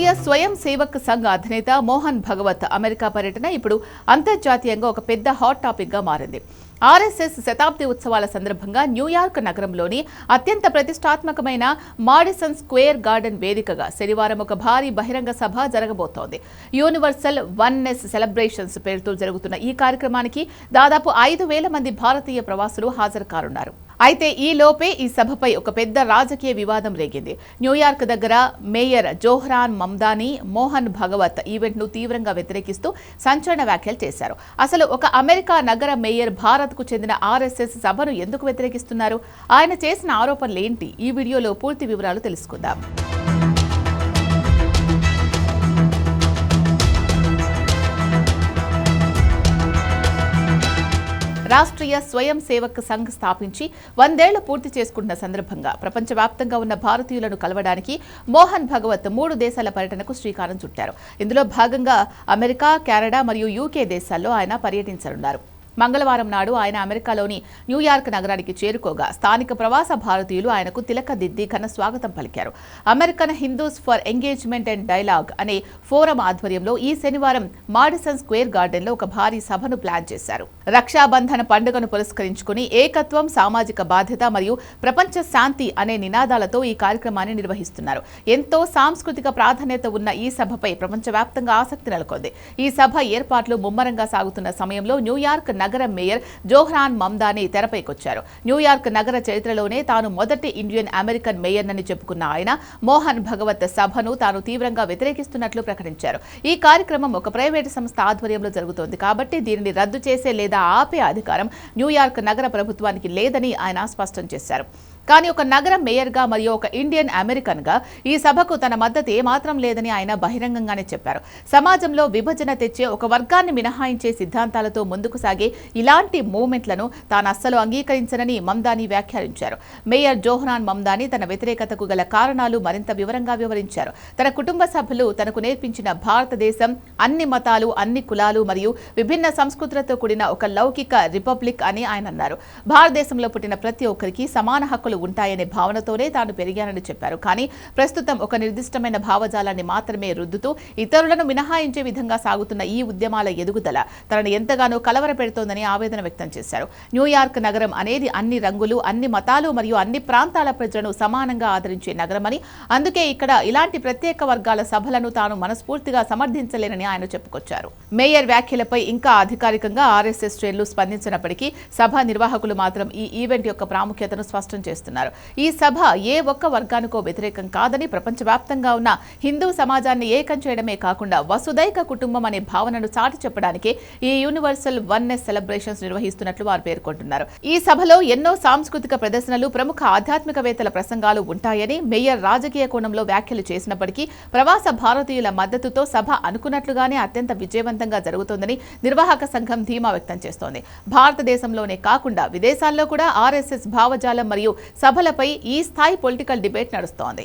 రాష్ట్రీయ స్వయం సేవక్ సంఘ్ అధినేత మోహన్ భగవత్ అమెరికా పర్యటన ఇప్పుడు అంతర్జాతీయంగా ఒక పెద్ద హాట్ టాపిక్ గా మారింది. ఆర్ఎస్ఎస్ శతాబ్ది ఉత్సవాల సందర్భంగా న్యూయార్క్ నగరంలోని అత్యంత ప్రతిష్టాత్మకమైన మాడిసన్ స్క్వేర్ గార్డెన్ వేదికగా శనివారం ఒక భారీ బహిరంగ సభ జరగబోతోంది. యూనివర్సల్ వన్నెస్ సెలబ్రేషన్స్ పేరుతో జరుగుతున్న ఈ కార్యక్రమానికి దాదాపు 5,000 మంది భారతీయ ప్రవాసులు హాజరు కానున్నారు. అయితే ఈ లోపే ఈ సభపై ఒక పెద్ద రాజకీయ వివాదం రేగింది. న్యూయార్క్ దగ్గర మేయర్ జోహ్రాన్ మమ్దానీ మోహన్ భగవత్ ఈవెంట్ను తీవ్రంగా వ్యతిరేకిస్తూ సంచలన వ్యాఖ్యలు చేశారు. అసలు ఒక అమెరికా నగర మేయర్ భారత్కు చెందిన ఆర్ఎస్ఎస్ సభను ఎందుకు వ్యతిరేకిస్తున్నారు? ఆయన చేసిన ఆరోపణలు ఏంటి? ఈ వీడియోలో పూర్తి వివరాలు తెలుసుకుందాం. రాష్ట్రీయ స్వయం సేవక్ సంఘ్ స్థాపించి 100 ఏళ్లు పూర్తి చేసుకుంటున్న సందర్భంగా ప్రపంచవ్యాప్తంగా ఉన్న భారతీయులను కలవడానికి మోహన్ భగవత్ 3 దేశాల పర్యటనకు శ్రీకారం చుట్టారు. ఇందులో భాగంగా అమెరికా, కెనడా మరియు యూకే దేశాల్లో ఆయన పర్యటించనున్నారు. మంగళవారం నాడు ఆయన అమెరికాలోని న్యూయార్క్ నగరానికి చేరుకోగా స్థానిక ప్రవాస భారతీయులు ఆయనకు తిలకదిద్ది ఘన స్వాగతం పలికారు. American Hindus for engagement and dialogue అనే ఫోరం ఆధ్వర్యంలో ఈ శనివారం మాడిసన్ స్క్వేర్ గార్డెన్లో ఒక భారీ సభను ప్లాన్ చేశారు. రక్షాబంధన పండుగను పురస్కరించుకుని ఏకత్వం, సామాజిక బాధ్యత మరియు ప్రపంచ శాంతి అనే నినాదాలతో ఈ కార్యక్రమాన్ని నిర్వహిస్తున్నారు. ఎంతో సాంస్కృతిక ప్రాధాన్యత ఉన్న ఈ సభపై ప్రపంచవ్యాప్తంగా ఆసక్తి నెలకొంది. ఈ సభ ఏర్పాట్లు ముమ్మరంగా సాగుతున్న సమయంలో న్యూయార్క్ నగర మేయర్ జోహ్రాన్ మమ్దానీ తెరపైకొచ్చారు. న్యూయార్క్ నగర చరిత్రలోనే తాను మొదటి ఇండియన్ అమెరికన్ మేయర్నని చెప్పుకున్న ఆయన మోహన్ భగవత్ సభను తాను తీవ్రంగా వ్యతిరేకిస్తున్నట్లు ప్రకటించారు. ఈ కార్యక్రమం ఒక ప్రైవేటు సంస్థ ఆధ్వర్యంలో జరుగుతోంది కాబట్టి దీనిని రద్దు చేసే లేదా ఆపే అధికారం న్యూయార్క్ నగర ప్రభుత్వానికి లేదని ఆయన స్పష్టం చేశారు. కానీ ఒక నగర మేయర్గా మరియు ఒక ఇండియన్ అమెరికన్గా ఈ సభకు తన మద్దతు ఏమాత్రం లేదని ఆయన బహిరంగంగానే చెప్పారు. సమాజంలో విభజన తెచ్చే ఒక వర్గాన్ని మినహాయించే సిద్ధాంతాలతో ముందుకు సాగే ఇలాంటి మూవ్మెంట్లను తాను అస్సలు అంగీకరించనని మమ్దానీ వ్యాఖ్యానించారు. మేయర్ జోహ్రాన్ మమ్దానీ తన వ్యతిరేకతకు గల కారణాలు మరింత వివరంగా వివరించారు. తన కుటుంబ సభ్యులు తనకు నేర్పించిన భారతదేశం అన్ని మతాలు, అన్ని కులాలు మరియు విభిన్న సంస్కృతులతో కూడిన ఒక లౌకిక రిపబ్లిక్ అని ఆయన అన్నారు. భారతదేశంలో పుట్టిన ప్రతి ఒక్కరికి సమాన హక్కులు ఉంటాయనే భావనతోనే తాను పెరిగానని చెప్పారు. కానీ ప్రస్తుతం ఒక నిర్దిష్టమైన భావజాలాన్ని మాత్రమే రుద్దుతూ ఇతరులను మినహాయించే విధంగా సాగుతున్న ఈ ఉద్యమాల ఎదుగుదల తనను ఎంతగానో కలవరపెడుతోందని ఆవేదన వ్యక్తం చేశారు. న్యూయార్క్ నగరం అనేది అన్ని రంగులు, అన్ని మతాలు మరియు అన్ని ప్రాంతాల ప్రజలను సమానంగా ఆదరించే నగరమని, అందుకే ఇక్కడ ఇలాంటి ప్రత్యేక వర్గాల సభలను తాను మనస్ఫూర్తిగా సమర్థించలేనని ఆయన చెప్పుకొచ్చారు. మేయర్ వ్యాఖ్యలపై ఇంకా అధికారికంగా ఆర్ఎస్ఎస్ శ్రేణులు స్పందించినప్పటికీ సభ నిర్వాహకులు మాత్రం ఈ ఈవెంట్ యొక్క ప్రాముఖ్యతను స్పష్టం చేస్తున్నారు. ఈ సభ ఏ ఒక్క వర్గానికో వ్యతిరేకం కాదని, ప్రపంచవ్యాప్తంగా ఉన్న హిందూ సమాజాన్ని ఏకం చేయడమే కాకుండా వసుదైక కుటుంబం అనే భావనను చాటి చెప్పడానికి ఈ యూనివర్సల్ వన్నెస్ సెలబ్రేషన్స్ నిర్వహిస్తున్నట్లు వారు పేర్కొంటున్నారు. ఈ సభలో ఎన్నో సాంస్కృతిక ప్రదర్శనలు, ప్రముఖ ఆధ్యాత్మికవేత్తల ప్రసంగాలు ఉంటాయని మేయర్ రాజకీయ కోణంలో వ్యాఖ్యలు చేసినప్పటికీ ప్రవాస భారతీయుల మద్దతుతో సభ అనుకున్నట్లుగానే అత్యంత విజయవంతంగా జరుగుతోందని నిర్వాహక సంఘం ధీమా వ్యక్తం చేస్తోంది. భారతదేశంలోనే కాకుండా విదేశాల్లో కూడా ఆర్ఎస్ఎస్ భావజాలం మరియు సభలపై ఈ స్థాయి పొలిటికల్ డిబేట్ నడుస్తోంది.